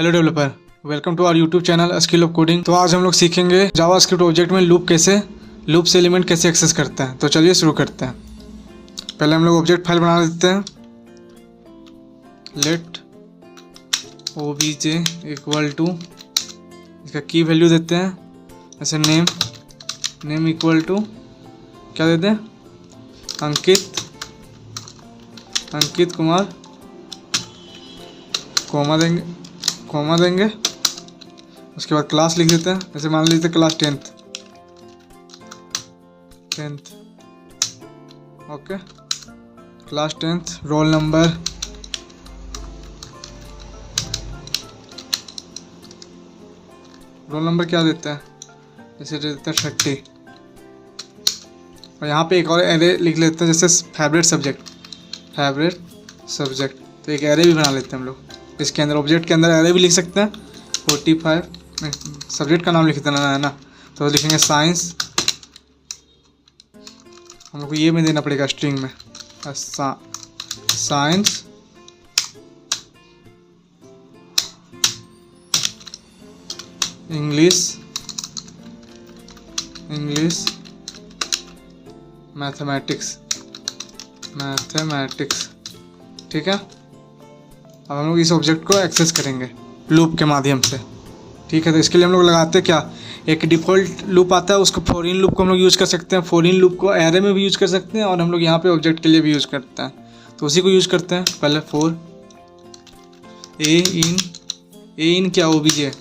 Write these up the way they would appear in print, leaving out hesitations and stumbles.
Hello developer, welcome to our YouTube channel skill of coding. तो आज हम लोग सीखेंगे जावास्क्रिप्ट ऑब्जेक्ट में लूप से एलिमेंट कैसे एक्सेस करते हैं। तो चलिए शुरू करते हैं। पहले हम लोग ऑब्जेक्ट फाइल बना देते हैं। लेट obj इक्वल टू, इसका की वैल्यू देते हैं जैसे नेम इक्वल टू क्या देते हैं, अंकित कुमार, कॉमा देंगे। उसके बाद क्लास लिख देते हैं, जैसे मान लीजिए class 10th। Okay, class 10th। Roll number क्या देते हैं, जैसे देते हैं 30। और यहाँ पे एक और एरे लिख लेते हैं, जैसे फेवरेट सब्जेक्ट। तो एक एरे भी बना लेते हैं हम लोग। इसके अंदर ऑब्जेक्ट के अंदर एरे भी लिख सकते हैं। 45 सब्जेक्ट का नाम लिख देना है ना, तो लिखेंगे साइंस। हमको ये में देना पड़ेगा स्ट्रिंग में, साइंस इंग्लिश मैथमेटिक्स। ठीक है। अब हम लोग इस ऑब्जेक्ट को एक्सेस करेंगे लूप के माध्यम से। ठीक है, तो इसके लिए हम लोग लगाते हैं क्या, एक डिफ़ॉल्ट लूप आता है, उसको फॉर इन लूप को हम लोग यूज़ कर सकते हैं। फॉर इन लूप को एरे में भी यूज़ कर सकते हैं, और हम लोग यहाँ पे ऑब्जेक्ट के लिए भी यूज़ करते हैं। तो उसी को यूज़ करते हैं। पहले फॉर ए इन क्या, ओबीजे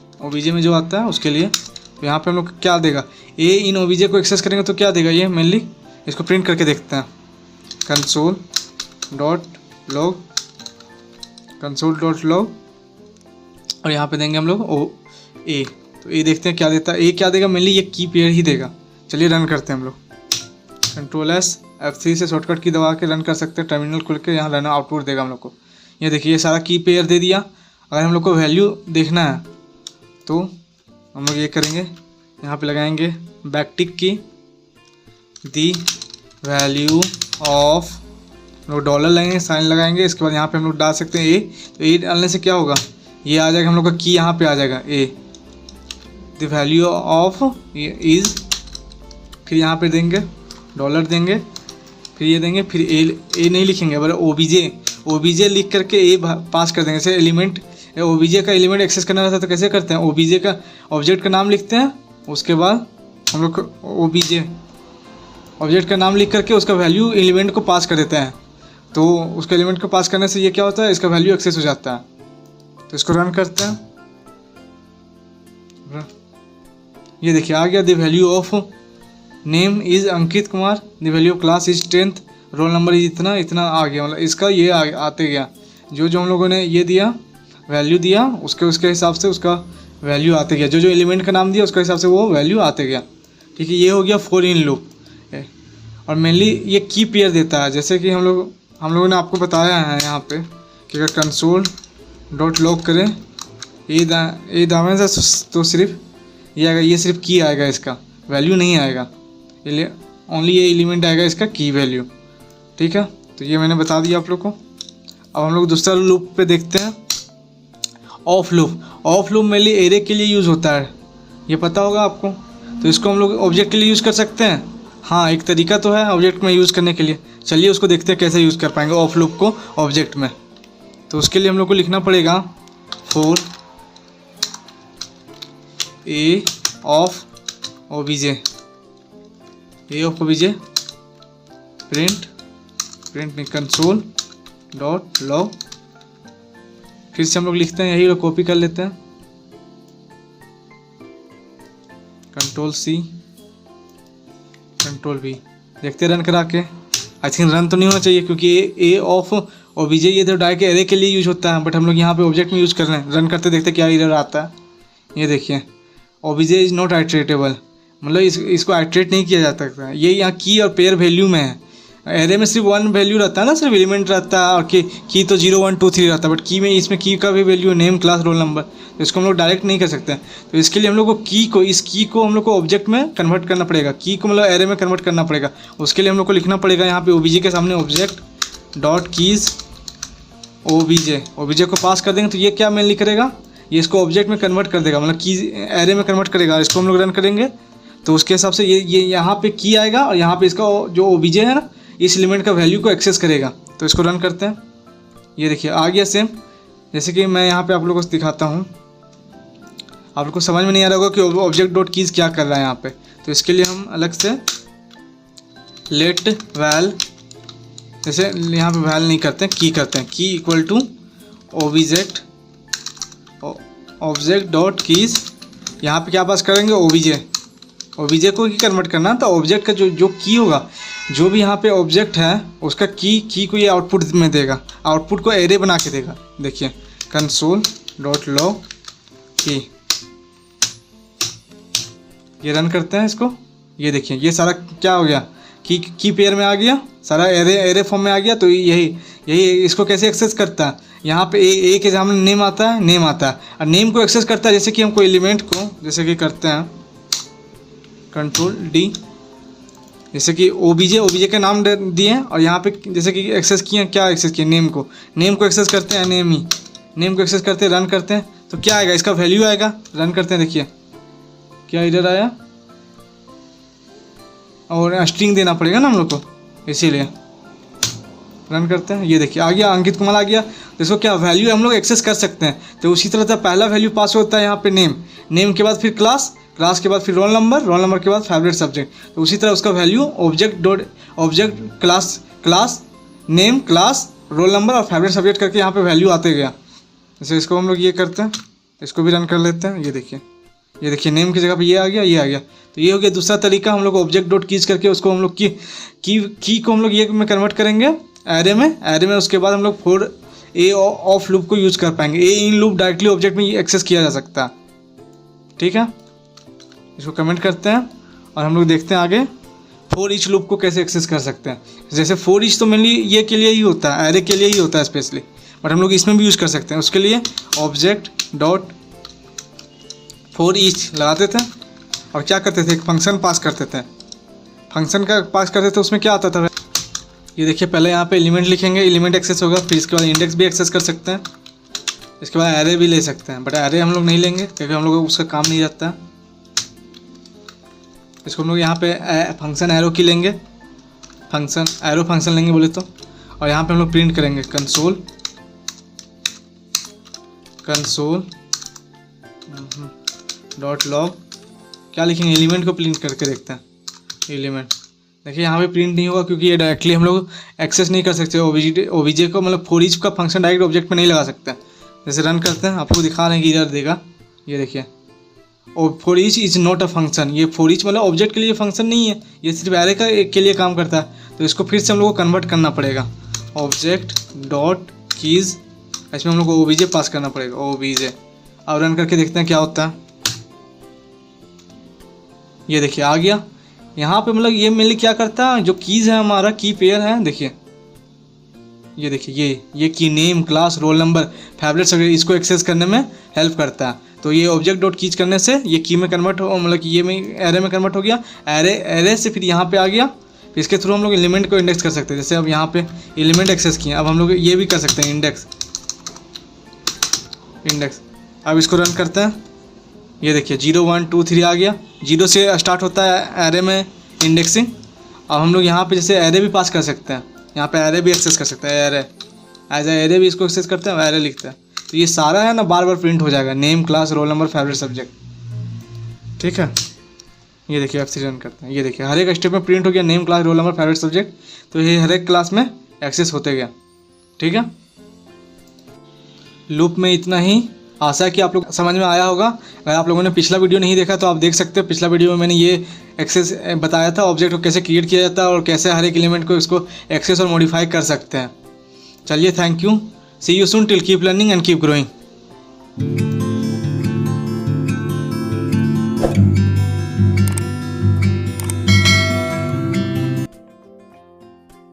में जो आता है उसके लिए। तो यहाँ पे हम लोग क्या देगा, ए इन ओबीजे को एक्सेस करेंगे तो क्या देगा, ये मेनली इसको प्रिंट करके देखते हैं। कंसोल डॉट लॉग और यहाँ पे देंगे हम लोग ए। तो ए देखते हैं क्या देता है। ए क्या देगा, मेनली ये की पेयर ही देगा। चलिए रन करते हैं हम लोग। Ctrl+S F3 से शॉर्टकट की दबा के रन कर सकते हैं। टर्मिनल खुल के यहाँ रन आउटपुट देगा हम लोग को। ये देखिए, ये सारा की पेयर दे दिया। अगर हम लोग को वैल्यू देखना है तो हम लोग ये करेंगे, यहाँ पे लगाएंगे बैकटिक की, दी वैल्यू ऑफ, लोग डॉलर लगेंगे, साइन लगाएंगे। इसके बाद यहाँ पे हम लोग डाल सकते हैं ए। तो ए डालने से क्या होगा, ये आ जाएगा हम लोग का की, यहाँ पे आ जाएगा ए, द वैल्यू ऑफ इज। फिर यहाँ पे देंगे डॉलर देंगे, फिर ये देंगे, फिर ए नहीं लिखेंगे, बस ओबीजे लिख करके ए पास कर देंगे। जैसे एलिमेंट ओबीजे का एलिमेंट एक्सेस करना रहता है तो कैसे करते हैं, ओबीजे का ऑब्जेक्ट का नाम लिखते हैं, उसके बाद हम लोग ओबीजे ऑब्जेक्ट का नाम लिख करके उसका वैल्यू एलिमेंट को पास कर देते हैं। तो उसके एलिमेंट को पास करने से ये क्या होता है, इसका वैल्यू एक्सेस हो जाता है। तो इसको रन करते हैं। ये देखिए आ गया, the value of name is Ankit Kumar, the value of class is 10th, roll number is इतना आ गया। मतलब इसका ये आते गया, जो हम लोगों ने ये दिया वैल्यू दिया, उसके हिसाब से उसका वैल्यू आते गया। जो एलिमेंट का नाम दिया उसके हिसाब से वो वैल्यू आते गया। ठीक है, ये हो गया फॉर इन लूप। और मेनली ये की पेयर देता है। जैसे कि हम लोगों ने आपको बताया है यहाँ पे कि अगर कंसोल डॉट लॉग करें ए दावे तो सिर्फ ये आएगा, ये सिर्फ की आएगा, इसका वैल्यू नहीं आएगा। ओनली ये एलिमेंट आएगा इसका की वैल्यू। ठीक है, तो ये मैंने बता दिया आप लोग को। अब हम लोग दूसरा लूप पे देखते हैं, ऑफ लूप मेनली एरे के लिए यूज़ होता है, ये पता होगा आपको। तो इसको हम लोग ऑब्जेक्ट के लिए यूज़ कर सकते हैं। हाँ, एक तरीका तो है ऑब्जेक्ट में यूज़ करने के लिए। चलिए उसको देखते हैं कैसे यूज़ कर पाएंगे ऑफ लूप को ऑब्जेक्ट में। तो उसके लिए हम लोग को लिखना पड़ेगा for a of OBJ print नहीं, कंसोल डॉट लॉग। फिर से हम लोग लिखते हैं, यही लोग कॉपी कर लेते हैं, Ctrl+C Ctrl+V। देखते रन करा के। आई थिंक रन तो नहीं होना चाहिए, क्योंकि ए ऑफ ओबीजे ये तो डायरेक्ट एरे के लिए यूज होता है, बट हम लोग यहाँ पे ऑब्जेक्ट में यूज़ कर रहे हैं। रन करते देखते क्या एरर आता है। ये देखिए, ओबीजे इज़ नॉट आइट्रेटेबल, मतलब इसको आइट्रेट नहीं किया जा सकता। ये यहाँ की और पेयर वैल्यू में है। एरे में सिर्फ 1 वैल्यू रहता है ना, सिर्फ एलिमेंट रहता है, और की तो 0 1 2 3 रहता है। बट की में इसमें की का भी value name class roll number, तो इसको हम लोग डायरेक्ट नहीं कर सकते। तो इसके लिए हम लोग को इस की को हम लोग को ऑब्जेक्ट में कन्वर्ट करना पड़ेगा। की को मतलब एरे में कन्वर्ट करना पड़ेगा। उसके लिए हम लोग को लिखना पड़ेगा यहाँ पे ओबीजे के सामने ऑब्जेक्ट डॉट कीज ओबीजे को पास कर देंगे तो ये क्या मेनली करेगा, ये इसको ऑब्जेक्ट में कन्वर्ट कर देगा, मतलब की एरे में कन्वर्ट करेगा। इसको हम लोग रन करेंगे तो उसके हिसाब से ये यहाँ पे की आएगा और यहाँ पे इसका जो ओबीजे है ना, इस एलिमेंट का वैल्यू को एक्सेस करेगा। तो इसको रन करते हैं। ये देखिए आ गया सेम, जैसे कि मैं यहाँ पे आप लोगों को दिखाता हूँ। आप लोग को समझ में नहीं आ रहा होगा कि ऑब्जेक्ट डॉट कीज़ क्या कर रहा है यहाँ पे। तो इसके लिए हम अलग से लेट वैल, जैसे यहाँ पे वैल नहीं करते हैं, की करते हैं। Key equal to object dot keys, यहाँ पे क्या पास करेंगे, ओबीजे को ही कन्वर्ट करना। तो ऑब्जेक्ट का जो की होगा, जो भी यहाँ पे ऑब्जेक्ट है उसका की को ये आउटपुट में देगा, आउटपुट को एरे बना के देगा। देखिए कंसोल डॉट लॉग की, ये रन करते हैं इसको। ये देखिए ये सारा क्या हो गया, की पेयर में आ गया, सारा एरे फॉर्म में आ गया। तो यही इसको कैसे एक्सेस करता है, यहाँ पे ए के सामने नेम आता है और नेम को एक्सेस करता है। जैसे कि हम कोई एलिमेंट को जैसे कि करते हैं कंट्रोल डी, जैसे कि ओबीजे का नाम दिए और यहाँ पे जैसे कि एक्सेस किए, क्या एक्सेस किए, नेम को एक्सेस करते हैं, नेम को एक्सेस करते हैं, रन करते हैं। तो क्या आएगा, इसका वैल्यू आएगा। रन करते हैं, देखिए क्या इधर आया, और स्ट्रिंग देना पड़ेगा ना हम लोग को, इसीलिए रन करते हैं। ये देखिए आ गया, अंकित कुमार आ गया। तो इसको क्या वैल्यू हम लोग एक्सेस कर सकते हैं। तो उसी तरह से पहला वैल्यू पास होता है यहाँ पे नेम के बाद फिर क्लास के बाद फिर रोल नंबर के बाद फेवरेट सब्जेक्ट। तो उसी तरह उसका value object class name class roll number और फेवरेट सब्जेक्ट करके यहाँ पे वैल्यू आते गया। जैसे इसको हम लोग ये करते हैं, इसको भी रन कर लेते हैं। ये देखिए नेम की जगह पे ये आ गया। तो ये हो गया दूसरा तरीका। हम लोग ऑब्जेक्ट डॉट कीज करके उसको हम लोग की को हम लोग ये में कन्वर्ट करेंगे एरे में। उसके बाद हम लोग फॉर ए ऑफ लूप को यूज़ कर पाएंगे। ए इन लूप डायरेक्टली ऑब्जेक्ट में एक्सेस किया जा सकता है। ठीक है, इसको कमेंट करते हैं और हम लोग देखते हैं आगे फॉर ईच लूप को कैसे एक्सेस कर सकते हैं। जैसे फॉर ईच तो मेनली ये के लिए ही होता है, एरे के लिए ही होता है स्पेशली, बट हम लोग इसमें भी यूज़ कर सकते हैं। उसके लिए ऑब्जेक्ट डॉट फॉर ईच लगाते थे और क्या करते थे, एक फंक्शन पास करते थे। उसमें क्या आता था, ये देखिए पहले यहाँ पे एलिमेंट लिखेंगे, एलिमेंट एक्सेस होगा, फिर इसके बाद इंडेक्स भी एक्सेस कर सकते हैं, इसके बाद एरे भी ले सकते हैं। बट एरे हम लोग नहीं लेंगे क्योंकि हम लोग उसका काम नहीं रहता है। इसको हम लोग यहाँ पे फंक्शन एरो की लेंगे, एरो फंक्शन लेंगे बोले तो, और यहाँ पे हम लोग प्रिंट करेंगे कंसोल डॉट लॉग। क्या लिखेंगे, एलिमेंट को प्रिंट करके देखते हैं। एलिमेंट देखिए यहाँ पे प्रिंट नहीं होगा क्योंकि ये डायरेक्टली हम लोग एक्सेस नहीं कर सकते ओबीजे को, मतलब फॉर ईच का फंक्शन डायरेक्ट ऑब्जेक्ट में नहीं लगा सकते। जैसे रन करते हैं, आपको दिखा रहे हैं कि इधर देगा। ये देखिए for each is not a function. ये फॉर ईच मतलब ऑब्जेक्ट के लिए फंक्शन नहीं है, ये सिर्फ एरे के लिए काम करता है। तो इसको फिर से हम लोग को कन्वर्ट करना पड़ेगा, ऑब्जेक्ट डॉट कीज, इसमें हम लोग को ओबीजे पास करना पड़ेगा, ओबीजे। अब रन करके देखते हैं क्या होता है। ये देखिए आ गया। यहाँ पे मतलब ये मेनली क्या करता है, जो कीज है हमारा की पेयर है, देखिए ये देखिए ये की name class roll number favourite subject, इसको एक्सेस करने में हेल्प करता है। तो ये ऑब्जेक्ट डॉट कीज करने से ये की में कन्वर्ट हो, मतलब कि ये में एरे में कन्वर्ट हो गया, एरे से फिर यहाँ पे आ गया। फिर इसके थ्रू हम लोग एलिमेंट को इंडेक्स कर सकते हैं। जैसे अब यहाँ पे एलिमेंट एक्सेस किए, अब हम लोग ये भी कर सकते हैं इंडेक्स। अब इसको रन करते हैं। ये देखिए 0 1 2 3 आ गया, 0 से स्टार्ट होता है एरे में इंडेक्सिंग। अब हम लोग यहाँ पे जैसे एरे भी पास कर सकते हैं, यहाँ पे एरे भी एक्सेस कर सकते हैं, एरे एज एरे भी इसको एक्सेस करते हैं, एरे लिखते हैं। तो ये सारा है ना बार बार प्रिंट हो जाएगा, name class roll number favourite subject. ठीक है, ये देखिए F3 रन करते हैं। ये देखिए हर एक स्टेप में प्रिंट हो गया name class roll number favourite subject. तो ये हर एक क्लास में एक्सेस होते गया। ठीक है, लूप में इतना ही। आशा है कि आप लोग समझ में आया होगा। अगर आप लोगों ने पिछला वीडियो नहीं देखा तो आप देख सकते हो। पिछला वीडियो में मैंने ये एक्सेस बताया था, ऑब्जेक्ट को कैसे क्रिएट किया जाता है और कैसे हर एक एलिमेंट को इसको एक्सेस और मॉडिफाई कर सकते हैं। चलिए, thank you, see you soon, till keep learning and keep growing.